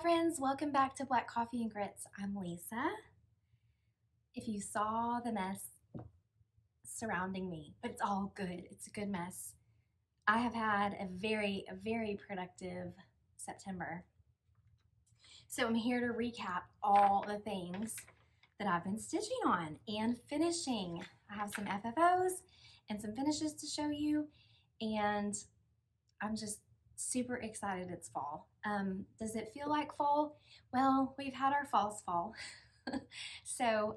friends, welcome back to Black Coffee and Grits. I'm Lisa. If you saw the mess surrounding me, but it's all good. It's a good mess. I have had a very productive September. So I'm here to recap all the things that I've been stitching on and finishing. I have some FFOs and some finishes to show you, and I'm just super excited it's fall. Does it feel like fall? Well, we've had our false fall. So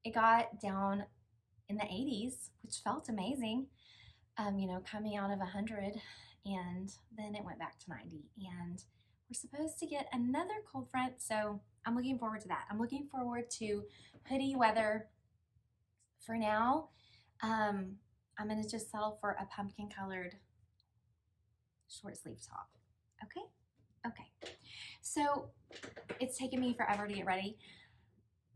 it got down in the 80s, which felt amazing, coming out of 100, and then it went back to 90, and we're supposed to get another cold front, so I'm looking forward to that. I'm looking forward to hoodie weather. For now, I'm gonna just settle for a pumpkin colored short sleeve top. Okay. So it's taken me forever to get ready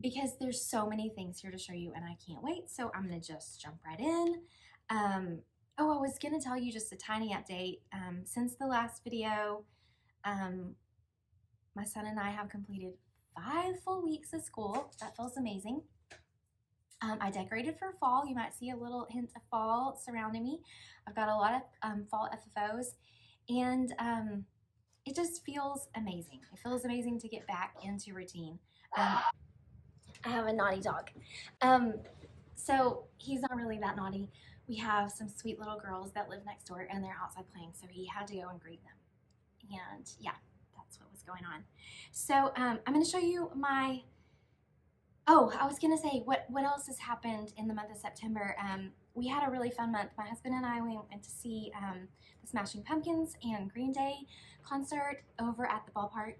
because there's so many things here to show you and I can't wait. So I'm gonna just jump right in. I was gonna tell you just a tiny update. Since the last video, my son and I have completed 5 full weeks of school. That feels amazing. I decorated for fall. You might see a little hint of fall surrounding me. I've got a lot of fall FFOs, and it just feels amazing. It feels amazing to get back into routine. I have a naughty dog. So he's not really that naughty. We have some sweet little girls that live next door and they're outside playing, so he had to go and greet them. And yeah, that's what was going on. So I'm gonna show you my, I was gonna say what else has happened in the month of September. We had a really fun month. My husband and I went to see the Smashing Pumpkins and Green Day concert over at the ballpark,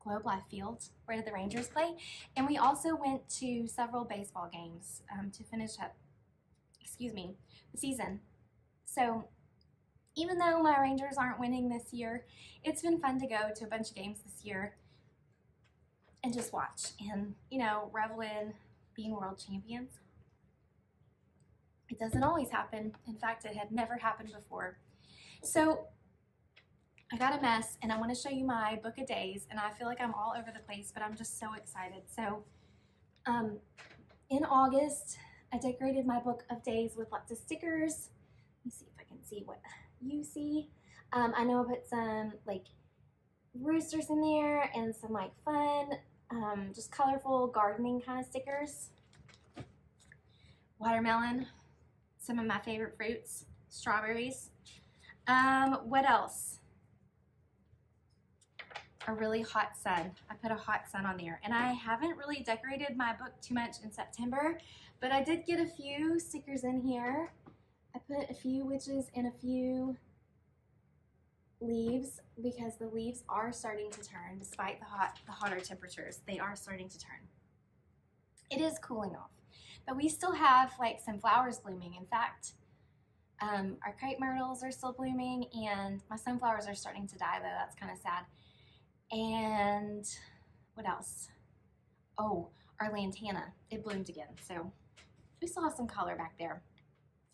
Globe Life Field, where the Rangers play. And we also went to several baseball games to finish up, the season. So even though my Rangers aren't winning this year, it's been fun to go to a bunch of games this year and just watch and, revel in being world champions. It doesn't always happen. In fact, it had never happened before. So I got a mess and I want to show you my book of days, and I feel like I'm all over the place, but I'm just so excited. So in August, I decorated my book of days with lots of stickers. Let me see if I can see what you see. I know I put some like roosters in there and some like fun, just colorful gardening kind of stickers. Watermelon, some of my favorite fruits, strawberries. What else? A really hot sun. I put a hot sun on there, and I haven't really decorated my book too much in September, but I did get a few stickers in here. I put a few witches and a few leaves because the leaves are starting to turn despite the hotter temperatures. They are starting to turn. It is cooling off, but we still have like some flowers blooming. In fact, our crepe myrtles are still blooming, and my sunflowers are starting to die, though. That's kind of sad. And what else? Oh, our lantana, it bloomed again, so we still have some color back there.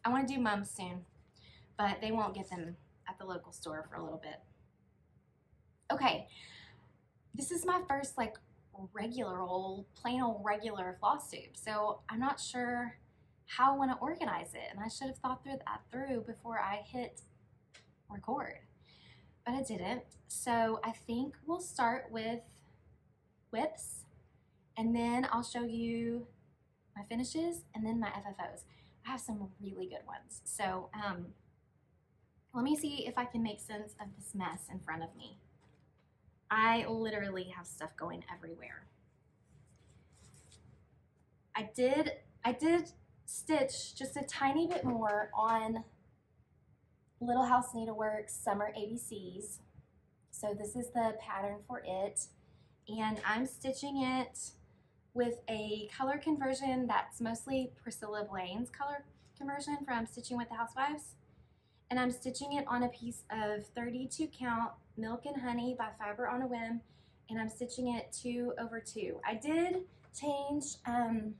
I want to do mums soon, but they won't get them at the local store for a little bit. Okay, this is my first like plain old regular Flosstube, so I'm not sure how I want to organize it, and I should have thought through before I hit record, but I didn't. So I think we'll start with whips, and then I'll show you my finishes and then my FFOs. I have some really good ones. So let me see if I can make sense of this mess in front of me. I literally have stuff going everywhere. I did stitch just a tiny bit more on Little House Needleworks Summer ABCs. So this is the pattern for it, and I'm stitching it with a color conversion that's mostly Priscilla Blaine's color conversion from Stitching with the Housewives. And I'm stitching it on a piece of 32 count Milk and Honey by Fiber on a Whim, and I'm stitching it 2/2. I did change the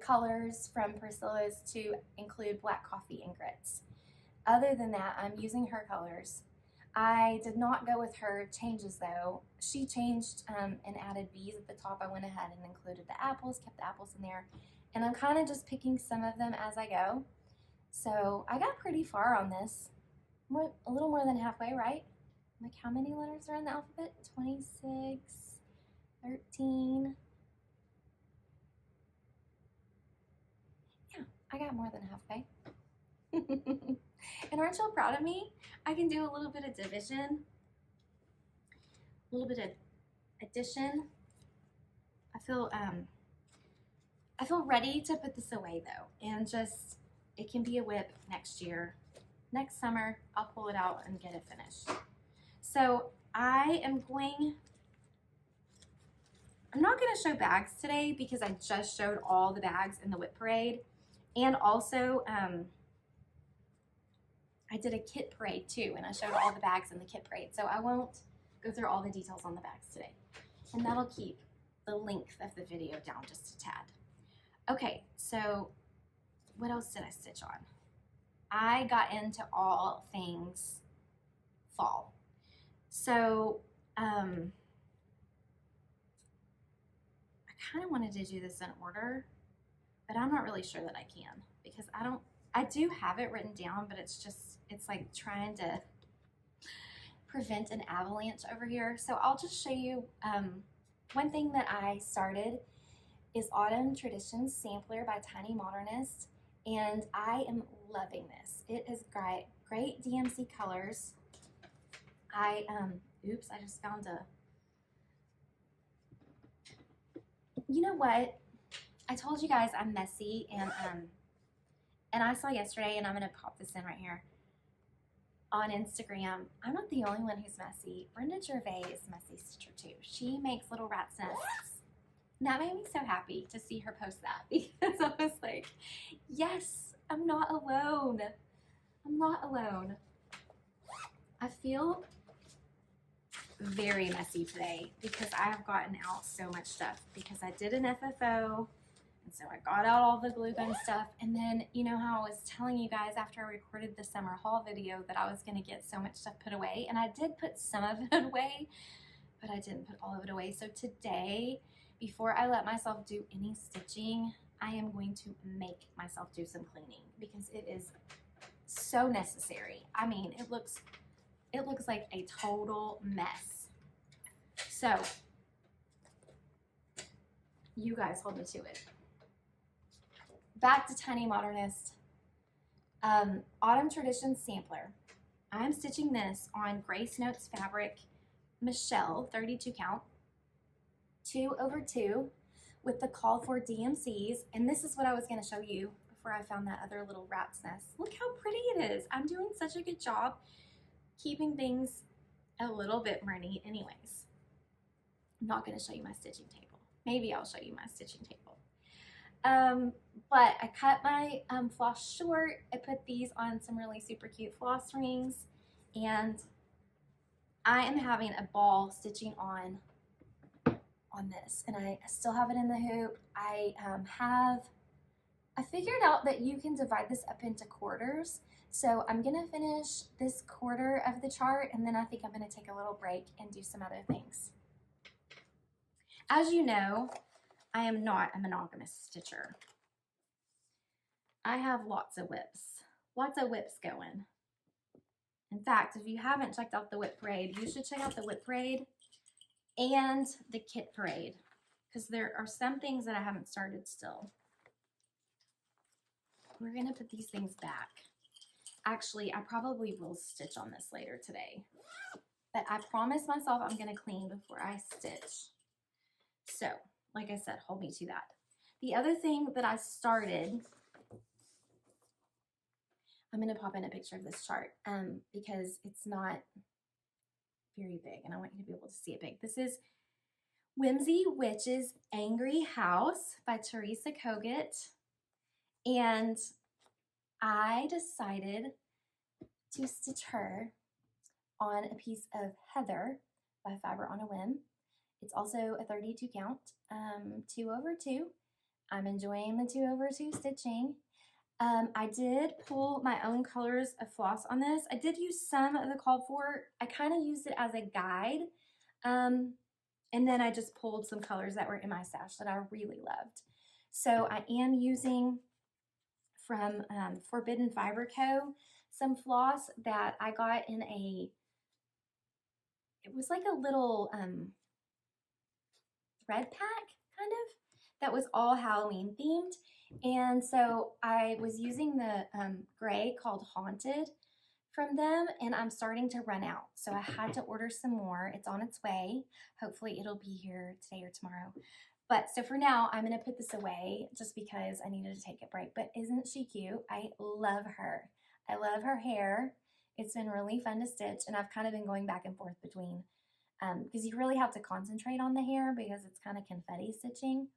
colors from Priscilla's to include Black Coffee and Grits. Other than that, I'm using her colors. I did not go with her changes though. She changed and added bees at the top. I went ahead and included the apples, kept the apples in there, and I'm kind of just picking some of them as I go. So I got pretty far on this, a little more than halfway, right? Like, how many letters are in the alphabet? 26, 13. Yeah, I got more than halfway. And aren't y'all proud of me? I can do a little bit of division, a little bit of addition. I feel ready to put this away though, and just, it can be a whip next year. Next summer, I'll pull it out and get it finished. So I'm not gonna show bags today because I just showed all the bags in the whip parade. And also, I did a kit parade too, and I showed all the bags in the kit parade. So I won't go through all the details on the bags today. And that'll keep the length of the video down just a tad. Okay, so what else did I stitch on? I got into all things fall. So I kind of wanted to do this in order, but I'm not really sure that I can, because I do have it written down, but it's like trying to prevent an avalanche over here. So I'll just show you, one thing that I started is Autumn Traditions Sampler by Tiny Modernist, and I am loving this. It is great DMC colors. Oops, I just found you know what? I told you guys I'm messy, and I saw yesterday, and I'm gonna pop this in right here on Instagram. I'm not the only one who's messy. Brenda Gervais is a messy stitcher too. She makes little rat's nests. And that made me so happy to see her post that, because I was like, yes, I'm not alone. I'm not alone. I feel very messy today because I have gotten out so much stuff, because I did an FFO, and so I got out all the glue gun stuff. And then, you know how I was telling you guys after I recorded the summer haul video that I was going to get so much stuff put away, and I did put some of it away, but I didn't put all of it away. So today, before I let myself do any stitching, I am going to make myself do some cleaning, because it is so necessary. I mean, it looks like a total mess. So you guys hold me to it. Back to Tiny Modernist. Autumn Traditions Sampler. I'm stitching this on Grace Notes fabric, Michelle 32 count, 2/2, with the call for DMCs. And this is what I was going to show you before I found that other little rat's nest. Look how pretty it is. I'm doing such a good job keeping things a little bit murny anyways. I'm not going to show you my stitching table. Maybe I'll show you my stitching table. But I cut my floss short. I put these on some really super cute floss rings, and I am having a ball stitching on this, and I still have it in the hoop. I figured out that you can divide this up into quarters. So I'm gonna finish this quarter of the chart, and then I think I'm gonna take a little break and do some other things. As you know, I am not a monogamous stitcher. I have lots of whips going. In fact, if you haven't checked out the whip parade, you should check out the whip parade and the kit parade, because there are some things that I haven't started still. We're gonna put these things back. Actually, I probably will stitch on this later today, but I promised myself I'm gonna clean before I stitch. So, like I said, hold me to that. The other thing that I started, I'm gonna pop in a picture of this chart because it's not very big, and I want you to be able to see it big. This is Whimsy Witch's Angry House by Teresa Kogut, and I decided to stitch her on a piece of Heather by Fiber on a Whim. It's also a 32 count, 2/2. I'm enjoying the 2/2 stitching. I did pull my own colors of floss on this. I did use some of the called for. I kind of used it as a guide. And then I just pulled some colors that were in my stash that I really loved. So I am using from Forbidden Fiber Co. some floss that I got in it was like a little thread pack kind of that was all Halloween themed. And so I was using the gray called Haunted from them, and I'm starting to run out. So I had to order some more. It's on its way. Hopefully it'll be here today or tomorrow. But so for now, I'm going to put this away just because I needed to take a break. But isn't she cute? I love her. I love her hair. It's been really fun to stitch, and I've kind of been going back and forth between because you really have to concentrate on the hair because it's kind of confetti stitching.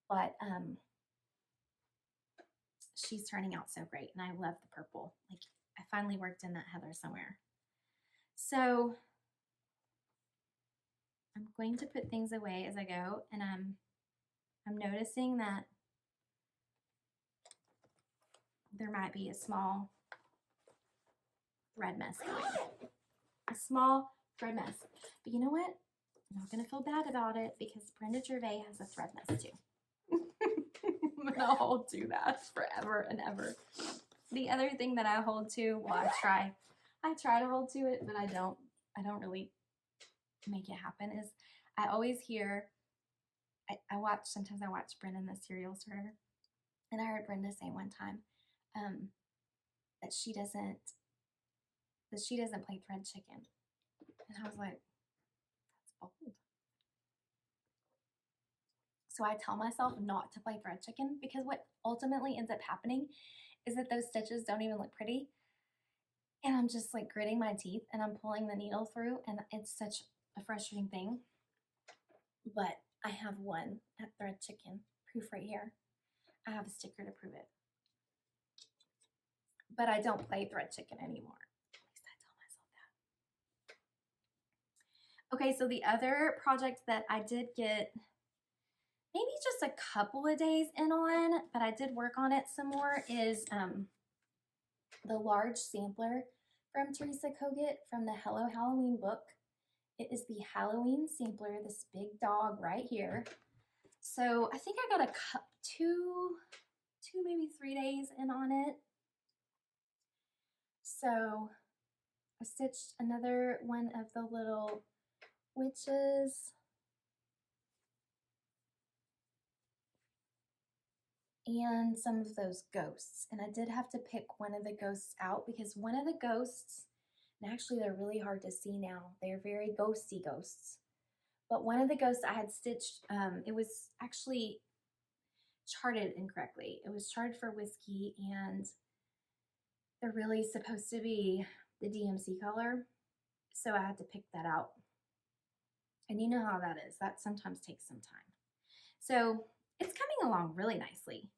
But she's turning out so great, and I love the purple. Like, I finally worked in that heather somewhere. So I'm going to put things away as I go, and I'm noticing that there might be a small thread mess going. A small thread mess. But you know what? I'm not going to feel bad about it because Brenda Gervais has a thread mess too. And I'll hold to that forever and ever. The other thing that I hold to, well, I try to hold to it, but I don't really make it happen, is I always hear, sometimes I watch Brenda the Serial Starter, and I heard Brenda say one time that she doesn't play thread chicken. And I was like, that's bold. So I tell myself not to play thread chicken because what ultimately ends up happening is that those stitches don't even look pretty. And I'm just like gritting my teeth and I'm pulling the needle through, and it's such a frustrating thing. But I have one at thread chicken proof right here. I have a sticker to prove it. But I don't play thread chicken anymore. At least I tell myself that. Okay, so the other project that I did get maybe just a couple of days in on, but I did work on it some more, is the large sampler from Teresa Kogut from the Hello Halloween book. It is the Halloween sampler, this big dog right here. So I think I got two, maybe 3 days in on it. So I stitched another one of the little witches. And some of those ghosts. And I did have to pick one of the ghosts out because one of the ghosts, and actually they're really hard to see now, they're very ghosty ghosts. But one of the ghosts I had stitched, it was actually charted incorrectly. It was charted for whiskey, and they're really supposed to be the DMC color. So I had to pick that out. And you know how that is. That sometimes takes some time. So it's coming along really nicely.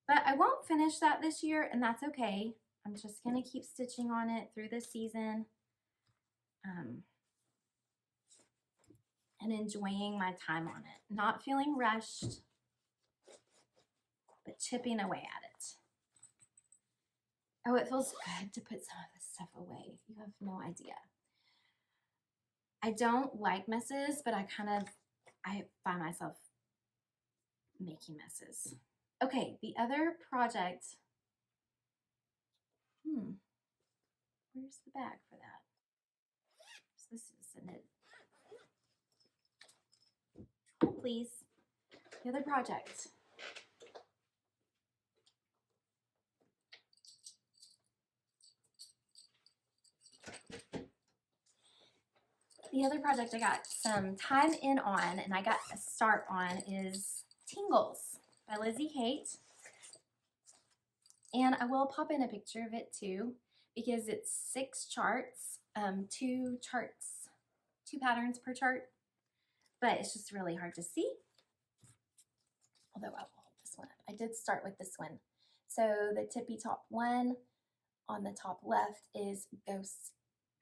But I won't finish that this year, and that's okay. I'm just going to keep stitching on it through this season and enjoying my time on it. Not feeling rushed, but chipping away at it. Oh, it feels good to put some of this stuff away. You have no idea. I don't like messes, but I find myself making messes. Okay, the other project, where's the bag for that? So this is a knit. Oh, please. The other project. The other project I got some time in on, and I got a start on, is Tingles by Lizzie Kate. And I will pop in a picture of it too, because it's 6 charts, 2 patterns per chart, but it's just really hard to see. Although I will hold this one up. I did start with this one. So the tippy top one on the top left is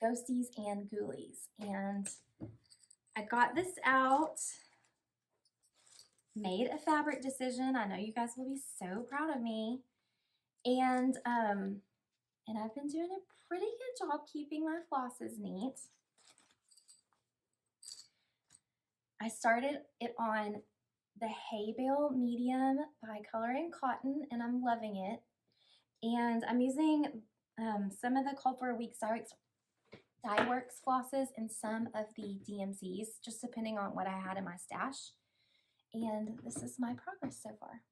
Ghosties and Ghoulies. And I got this out, made a fabric decision. I know you guys will be so proud of me. And I've been doing a pretty good job keeping my flosses neat. I started it on the Hay Bale Medium by Color and Cotton, and I'm loving it. And I'm using some of the Called for Weeks Dyworks flosses and some of the DMCs, just depending on what I had in my stash. And this is my progress so far.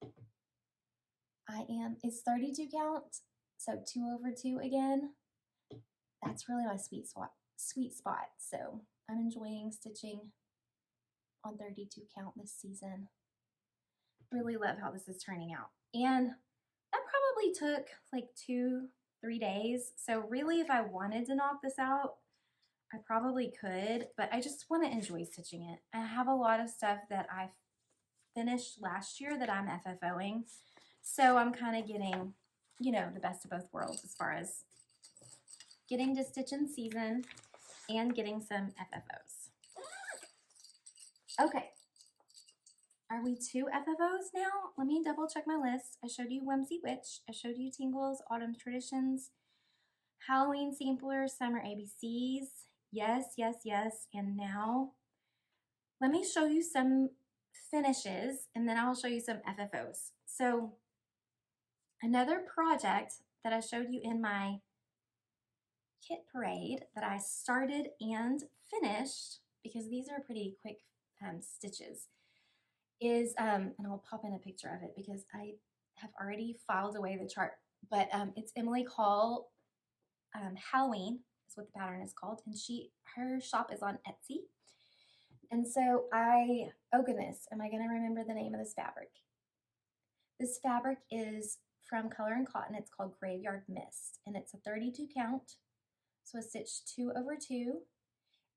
It's 32 count, so 2/2 again. That's really my sweet spot. So I'm enjoying stitching on 32 count this season. Really love how this is turning out. And that probably took like 2-3 days. So really, if I wanted to knock this out, I probably could, but I just want to enjoy stitching it. I have a lot of stuff that I finished last year that I'm FFOing. So I'm kind of getting, you know, the best of both worlds as far as getting to stitch in season and getting some FFOs. Okay. Are we 2 FFOs now? Let me double check my list. I showed you Whimsy Witch. I showed you Tingles, Autumn Traditions, Halloween Sampler, Summer ABCs. Yes, yes, yes. And now let me show you some finishes and then I'll show you some FFOs. So another project that I showed you in my kit parade that I started and finished, because these are pretty quick stitches, is, and I'll pop in a picture of it because I have already filed away the chart, but it's Emily Call Halloween is what the pattern is called, and her shop is on Etsy. And so oh goodness, am I going to remember the name of this fabric? This fabric is from Color and Cotton. It's called Graveyard Mist, and it's a 32 count. So I stitched 2/2,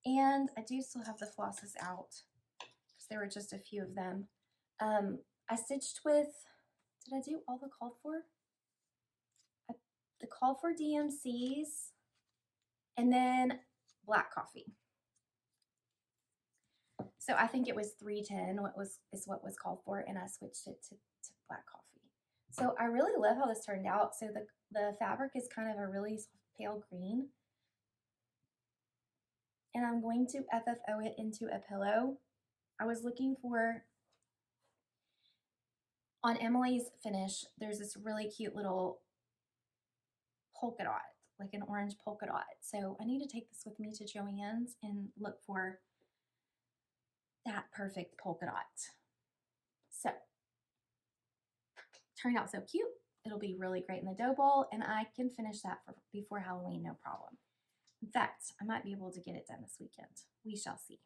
and I do still have the flosses out because there were just a few of them. I stitched with, did I do all the called for? The called for DMCs, and then black coffee. So I think it was 310 is what was called for, and I switched it to black coffee. So I really love how this turned out. So the fabric is kind of a really soft pale green. And I'm going to FFO it into a pillow. I was looking for, on Emily's finish, there's this really cute little polka dot, like an orange polka dot. So I need to take this with me to Joann's and look for that perfect polka dot. So, turned out so cute. It'll be really great in the dough bowl, and I can finish that before Halloween, no problem. In fact, I might be able to get it done this weekend. We shall see.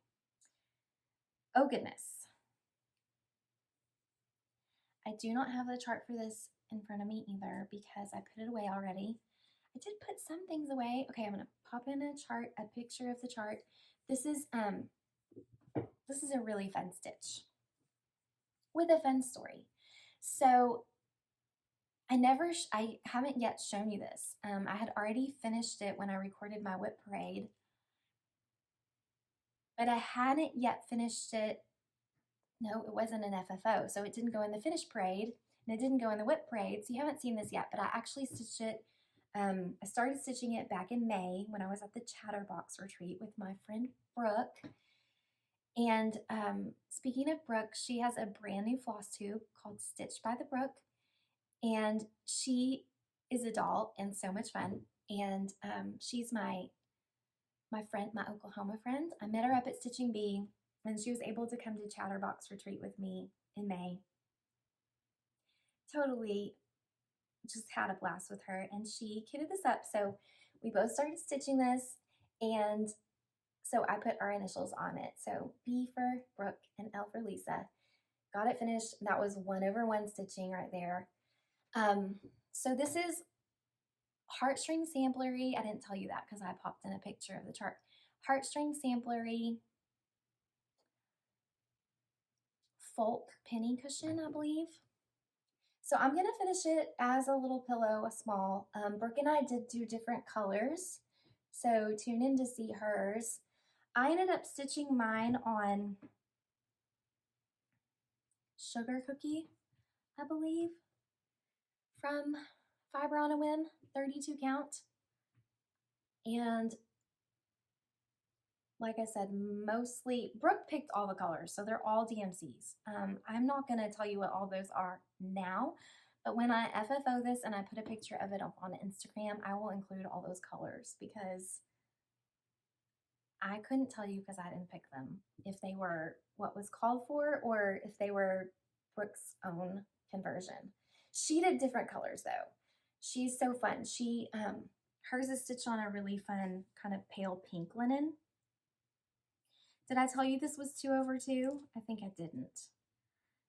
Oh goodness. I do not have the chart for this in front of me either because I put it away already. I did put some things away. Okay, I'm gonna pop in a picture of the chart. This is a really fun stitch with a fun story. So I haven't yet shown you this. I had already finished it when I recorded my whip parade, but I hadn't yet finished it. No, it wasn't an FFO, so it didn't go in the finish parade, and it didn't go in the whip parade, so you haven't seen this yet, but I actually stitched it. I started stitching it back in May when I was at the Chatterbox retreat with my friend Brooke. And speaking of Brooke, she has a brand new floss tube called Stitched by the Brook. And she is a doll and so much fun. And she's my friend, my Oklahoma friend. I met her up at Stitching Bee, and she was able to come to Chatterbox retreat with me in May. Totally just had a blast with her, and she kitted this up. So we both started stitching this, and so I put our initials on it. So B for Brooke and L for Lisa. Got it finished. That was 1/1 stitching right there. So this is Heartstring Samplery. I didn't tell you that because I popped in a picture of the chart. Heartstring Samplery Folk Penny Cushion, I believe. So I'm going to finish it as a little pillow, a small. Brooke and I did do different colors, so tune in to see hers. I ended up stitching mine on Sugar Cookie, I believe, from fiber on a Whim, 32 count. And like I said, mostly, Brooke picked all the colors, so they're all DMCs. I'm not going to tell you what all those are now, but when I FFO this and I put a picture of it up on Instagram, I will include all those colors because I couldn't tell you because I didn't pick them, if they were what was called for or if they were Brooke's own conversion. She did different colors though. She's so fun. Hers is stitched on a really fun kind of pale pink linen. Did I tell you this was 2/2? I think I didn't,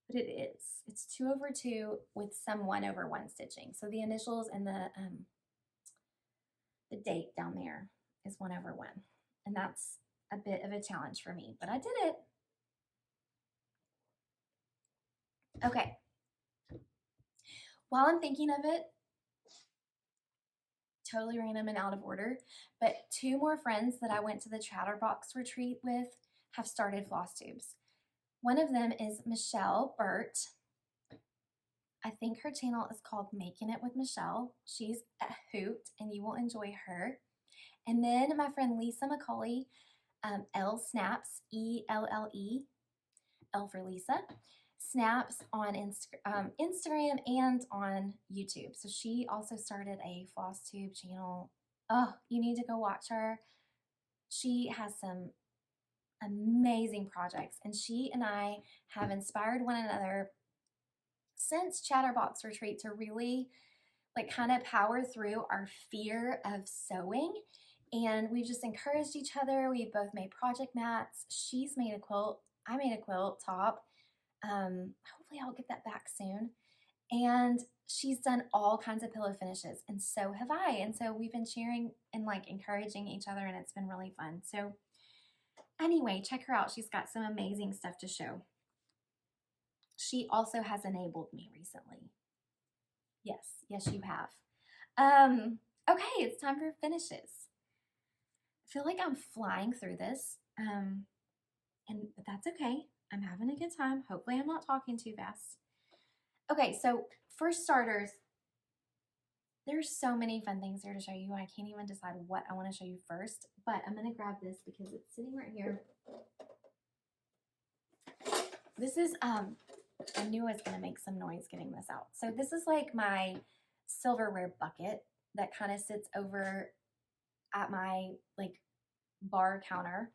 but it is. It's 2/2 with some 1/1 stitching. So the initials and the date down there is 1/1, and that's a bit of a challenge for me, but I did it. Okay. While I'm thinking of it, totally random and out of order, but 2 more friends that I went to the Chatterbox retreat with have started Flosstubes. One of them is Michelle Burt. I think her channel is called Making It with Michelle. She's a hoot and you will enjoy her. And then my friend Lisa McCauley, L Snaps, E-L-L-E, L for Lisa, Snaps on Instagram and on YouTube. So she also started a Flosstube channel. Oh, you need to go watch her. She has some amazing projects, and she and I have inspired one another since Chatterbox retreat to really like kind of power through our fear of sewing. And we've just encouraged each other. We've both made project mats. She's made a quilt. I made a quilt top. Hopefully I'll get that back soon. And she's done all kinds of pillow finishes, and so have I. And so we've been sharing and like encouraging each other, and it's been really fun. So anyway, check her out. She's got some amazing stuff to show. She also has enabled me recently. Yes, you have. Okay, it's time for finishes. I feel like I'm flying through this, but that's okay. I'm having a good time. Hopefully I'm not talking too fast. Okay, so for starters, there's so many fun things here to show you. I can't even decide what I want to show you first, but I'm going to grab this because it's sitting right here. This is, I knew I was going to make some noise getting this out. So this is like my silverware bucket that kind of sits over at my like bar counter.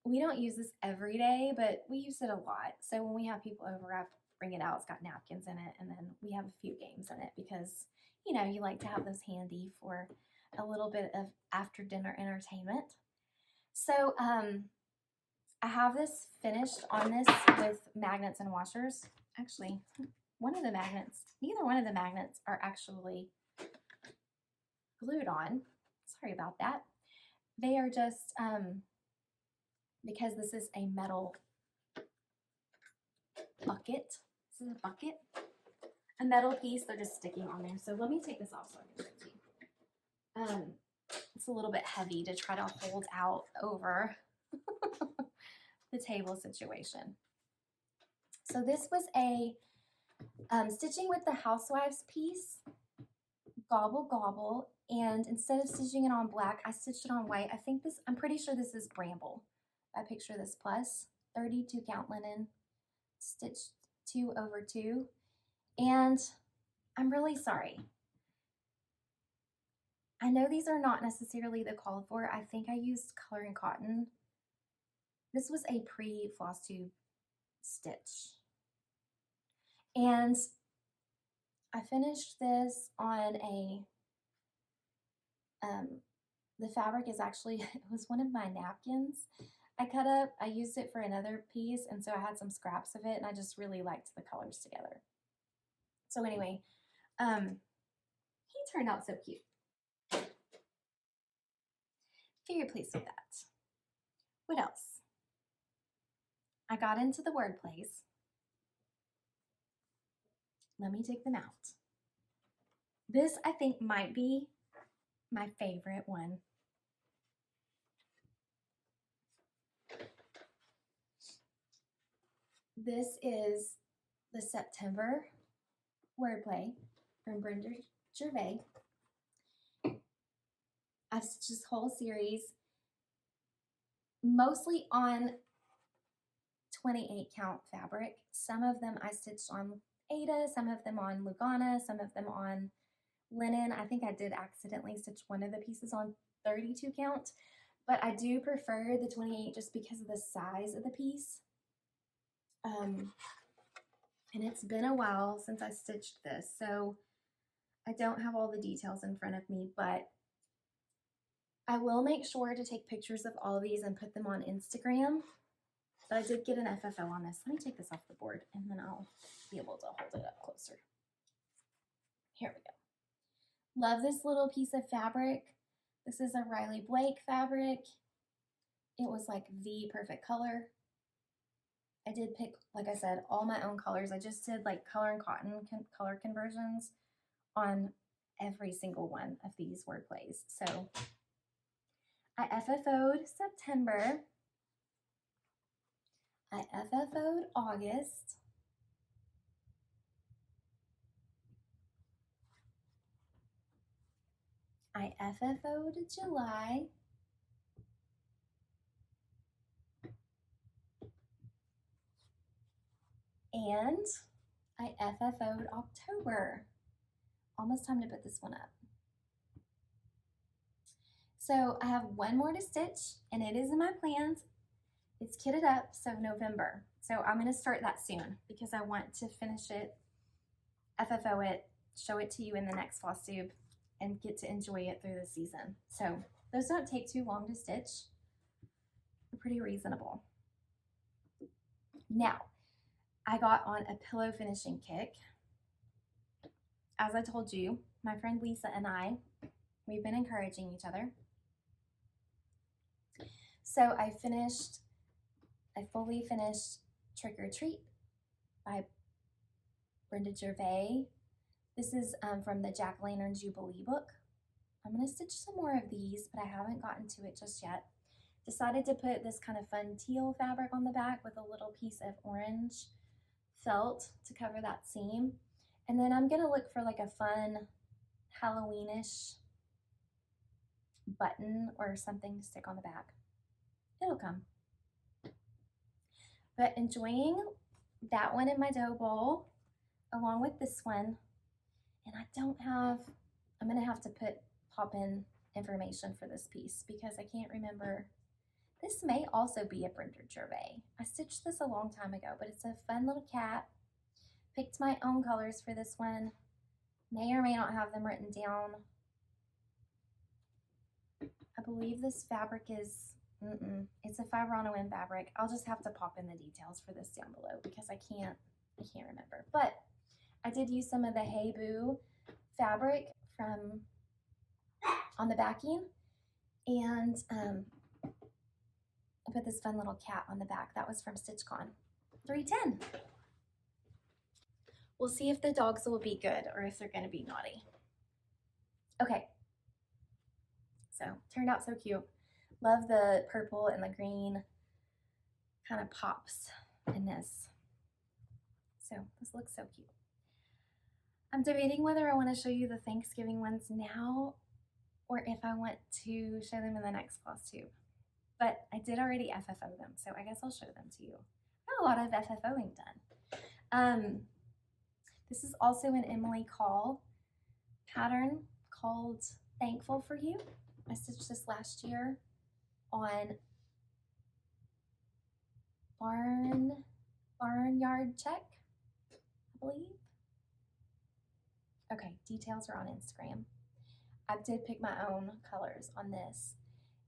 We don't use this every day, but we use it a lot. So when we have people over, I bring it out. It's got napkins in it, and then we have a few games in it because, you know, you like to have those handy for a little bit of after dinner entertainment. So I have this finished on this with magnets and washers. Actually, one of the magnets, neither one of the magnets are actually glued on. Sorry about that. They are just, because this is a metal bucket. This is a bucket. A metal piece, they're just sticking on there. So let me take this off so I can show you. It's a little bit heavy to try to hold out over the table situation. So this was a stitching with the Housewives piece, Gobble Gobble, and instead of stitching it on black, I stitched it on white. I'm pretty sure this is Bramble. I picture this plus 32 count linen, stitched 2/2, and I'm really sorry. I know these are not necessarily the called for. I think I used color and cotton. This was a pre-Flosstube stitch. And I finished this on a, the fabric is actually, it was one of my napkins I cut up. I used it for another piece, and so I had some scraps of it, and I just really liked the colors together. So anyway, he turned out so cute. Very pleased with that. What else? I got into the word plays. Let me take them out. This, I think, might be my favorite one. This is the September wordplay from Brenda Gervais. I've stitched this whole series mostly on 28 count fabric. Some of them I stitched on Aida, some of them on Lugana, some of them on linen. I think I did accidentally stitch one of the pieces on 32 count, but I do prefer the 28 just because of the size of the piece. And it's been a while since I stitched this, so I don't have all the details in front of me, but I will make sure to take pictures of all of these and put them on Instagram. But I did get an FFO on this. Let me take this off the board and then I'll be able to hold it up closer. Here we go. Love this little piece of fabric. This is a Riley Blake fabric. It was like the perfect color. I did pick, like I said, all my own colors. I just did like color and cotton color conversions on every single one of these word plays. So I FFO'd September. I FFO'd August. I FFO'd July. And I FFO'd October. Almost time to put this one up. So I have one more to stitch and it is in my plans. It's kitted up, so November. So I'm gonna start that soon because I want to finish it, FFO it, show it to you in the next Flosstube and get to enjoy it through the season. So those don't take too long to stitch. They're pretty reasonable. Now, I got on a pillow finishing kick. As I told you, my friend Lisa and we've been encouraging each other. So I fully finished Trick or Treat by Brenda Gervais. This is from the Jack-O-Lantern Jubilee book. I'm going to stitch some more of these, but I haven't gotten to it just yet. Decided to put this kind of fun teal fabric on the back with a little piece of orange felt to cover that seam. And then I'm going to look for like a fun Halloweenish button or something to stick on the back. It'll come. But enjoying that one in my dough bowl along with this one. And I'm going to have to pop in information for this piece because I can't remember. This may also be a Brenda Gervais. I stitched this a long time ago, but it's a fun little cat. Picked my own colors for this one. May or may not have them written down. I believe this fabric is, it's a Whim fabric. I'll just have to pop in the details for this down below because I can't remember. But I did use some of the Hay Bale fabric from on the backing, and I put this fun little cat on the back. That was from StitchCon 310. We'll see if the dogs will be good or if they're going to be naughty. Okay. So, turned out so cute. Love the purple and the green kind of pops in this. So, this looks so cute. I'm debating whether I want to show you the Thanksgiving ones now or if I want to show them in the next Flosstube. But I did already FFO them, so I guess I'll show them to you. Got a lot of FFOing done. This is also an Emily Call pattern called Thankful for You. I stitched this last year on Barnyard Check, I believe. Okay, details are on Instagram. I did pick my own colors on this.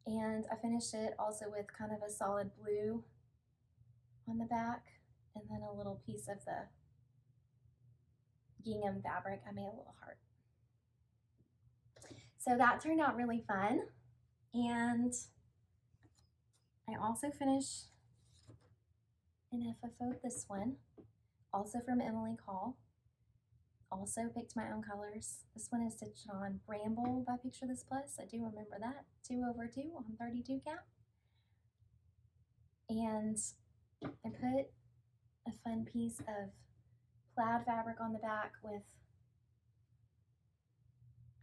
And I finished it also with kind of a solid blue on the back and then a little piece of the gingham fabric. I made a little heart. So that turned out really fun. And I also finished and FFO'd this one, also from Emily Call. Also picked my own colors. This one is stitched on Bramble by Picture This Plus. I do remember that. 2/2 on 32 count. And I put a fun piece of plaid fabric on the back with,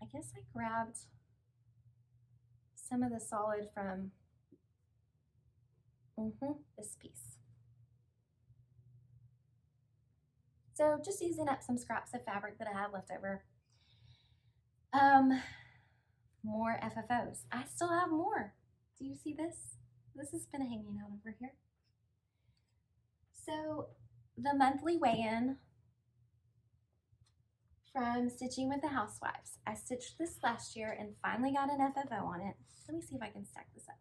I guess I grabbed some of the solid from this piece. So just using up some scraps of fabric that I had left over. More FFOs. I still have more. Do you see this? This has been hanging out over here. So the monthly weigh-in from Stitching with the Housewives. I stitched this last year and finally got an FFO on it. Let me see if I can stack this up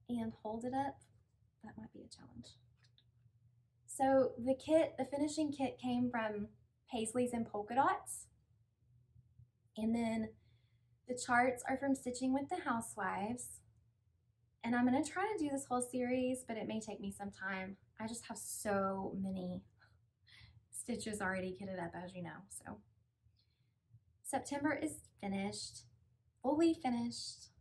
and hold it up. That might be a challenge. So the kit, the finishing kit came from Paisley's and Polka Dots. And then the charts are from Stitching with the Housewives. And I'm going to try to do this whole series, but it may take me some time. I just have so many stitches already kitted up, as you know. So September is finished, fully finished.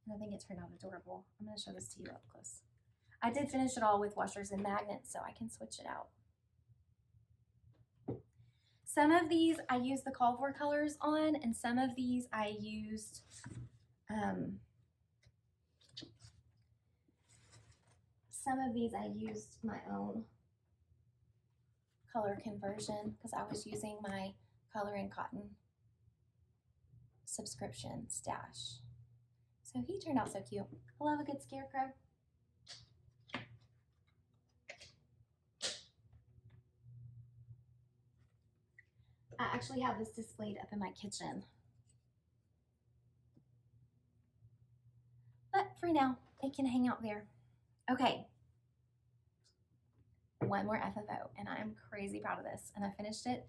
And I think it turned out adorable. I'm going to show this to you up close. I did finish it all with washers and magnets, so I can switch it out. Some of these I used the call for colors on, and some of these I used my own color conversion because I was using my Color and Cotton subscription stash. So he turned out so cute. I love a good scarecrow. I actually have this displayed up in my kitchen. But for now, it can hang out there. Okay. One more FFO, and I'm crazy proud of this. And I finished it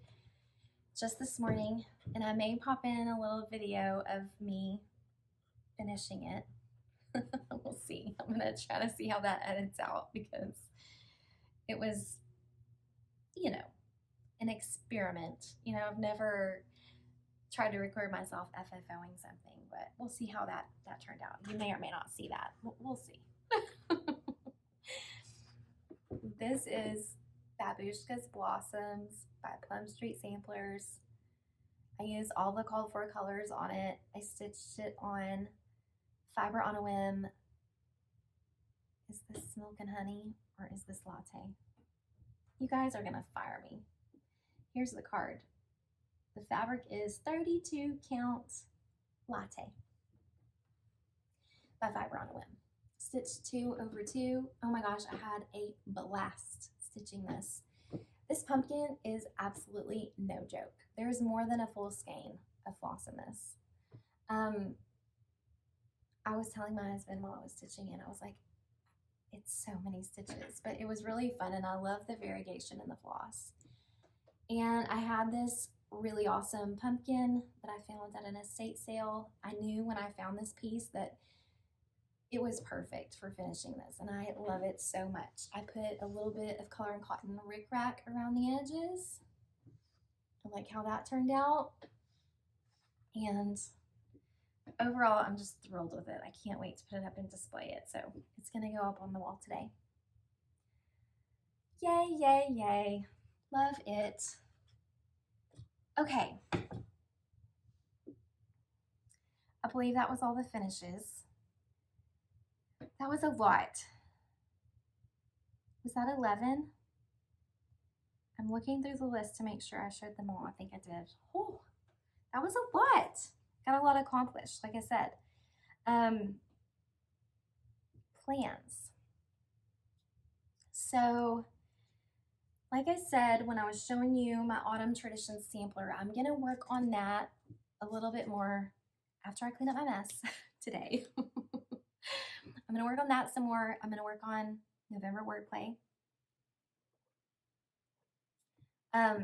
just this morning, and I may pop in a little video of me finishing it. We'll see. I'm gonna try to see how that edits out because it was, you know, an experiment. You know, I've never tried to record myself FFOing something, but we'll see how that turned out. You may or may not see that. We'll see. This is Babushka's Blossoms by Plum Street Samplers. I used all the called for colors on it. I stitched it on Fiber on a Whim. Is this Milk and Honey or is this Latte? You guys are gonna fire me. Here's the card. The fabric is 32 count Latte by Fiber on a Whim. Stitch 2 over 2. Oh my gosh, I had a blast stitching this. This pumpkin is absolutely no joke. There's more than a full skein of floss in this. I was telling my husband while I was stitching it, I was like, it's so many stitches, but it was really fun and I love the variegation in the floss. And I had this really awesome pumpkin that I found at an estate sale. I knew when I found this piece that it was perfect for finishing this, and I love it so much. I put a little bit of Color and Cotton rickrack around the edges. I like how that turned out. And overall, I'm just thrilled with it. I can't wait to put it up and display it. So it's going to go up on the wall today. Yay, yay, yay. Love it. Okay. I believe that was all the finishes. That was a lot. Was that 11? I'm looking through the list to make sure I showed them all. I think I did. Oh, that was a lot. Got a lot accomplished, like I said. Plans. So, like I said, when I was showing you my Autumn Traditions sampler, I'm going to work on that a little bit more after I clean up my mess today. I'm going to work on that some more. I'm going to work on November wordplay. I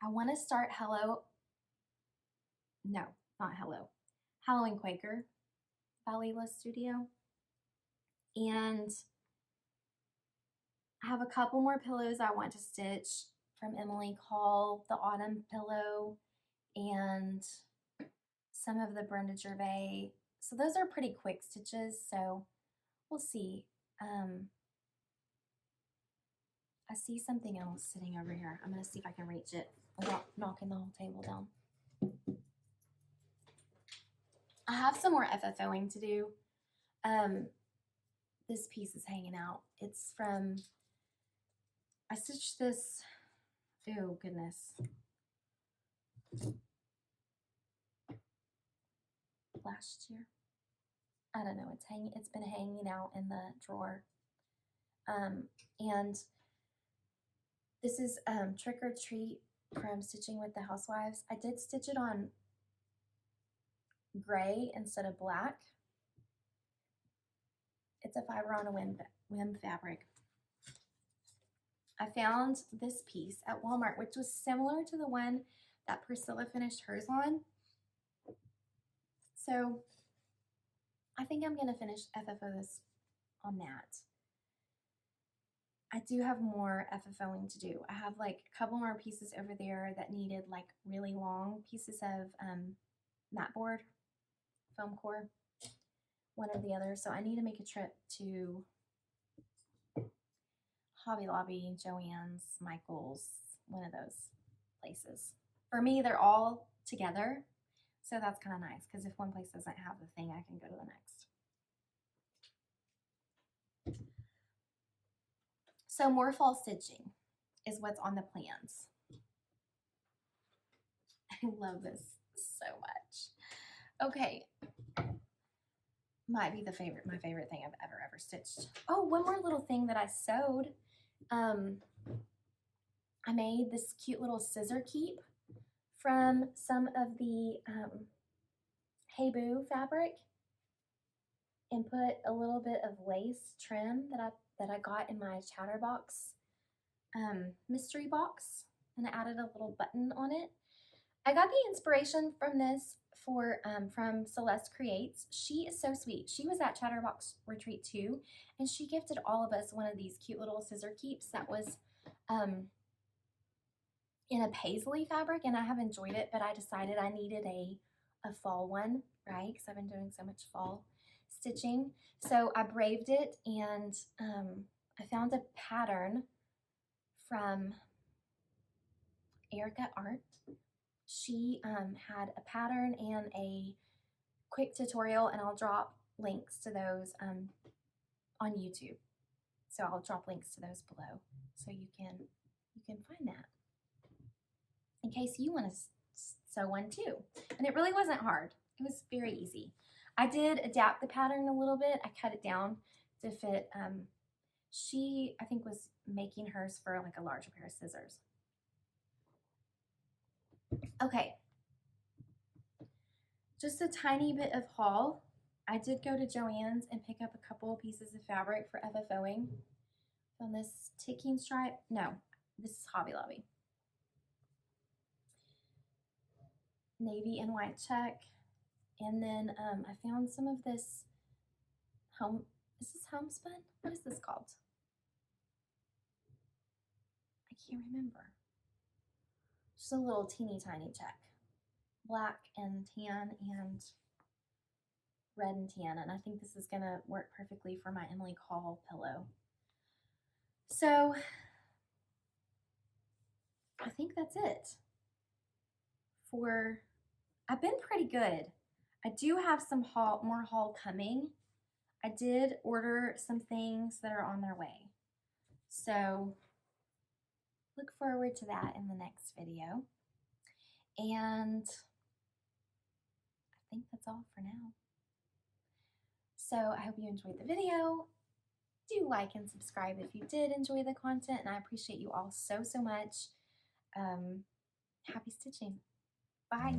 want to start Halloween Quaker by Leela Studio. And I have a couple more pillows I want to stitch from Emily Call, the Autumn Pillow, and some of the Brenda Gervais. So those are pretty quick stitches, so we'll see. I see something else sitting over here. I'm going to see if I can reach it without knocking the whole table down. I have some more FFOing to do. This piece is hanging out. It's from, I stitched this, oh goodness, last year. I don't know, it's been hanging out in the drawer. And this is Trick or Treat from Stitching with the Housewives. I did stitch it on gray instead of black. It's a fiber on a Whim fabric. I found this piece at Walmart, which was similar to the one that Priscilla finished hers on. So I think I'm going to finish FFOs on that. I do have more FFOing to do. I have like a couple more pieces over there that needed like really long pieces of mat board, foam core, one or the other. So I need to make a trip to Hobby Lobby, Joann's, Michael's, one of those places. For me, they're all together. So that's kind of nice because if one place doesn't have the thing, I can go to the next. So more fall stitching is what's on the plans. I love this so much. Okay. Might be my favorite thing I've ever stitched. Oh, one more little thing that I sewed. I made this cute little scissor keep from some of the Hay Bale fabric and put a little bit of lace trim that I got in my Chatterbox mystery box, and I added a little button on it. I got the inspiration from this from Celeste Creates. She is so sweet. She was at Chatterbox Retreat too, and she gifted all of us one of these cute little scissor keeps that was in a paisley fabric, and I have enjoyed it, but I decided I needed a fall one, right? Because I've been doing so much fall stitching. So I braved it, and I found a pattern from Erica Art. She had a pattern and a quick tutorial, and I'll drop links to those on YouTube. So I'll drop links to those below so you can find that in case you want to sew one too. And it really wasn't hard. It was very easy. I did adapt the pattern a little bit. I cut it down to fit. She, I think, was making hers for like a larger pair of scissors. Okay, just a tiny bit of haul. I did go to Joann's and pick up a couple of pieces of fabric for FFOing. On this ticking stripe, no, this is Hobby Lobby. Navy and white check. And then I found some of this is this homespun? What is this called? I can't remember. Just a little teeny tiny check. Black and tan and red and tan. And I think this is going to work perfectly for my Emily Call pillow. So I think that's it. I've been pretty good. I do have some more haul coming. I did order some things that are on their way. So look forward to that in the next video. And I think that's all for now. So I hope you enjoyed the video. Do like and subscribe if you did enjoy the content, and I appreciate you all so much. Happy stitching. Bye.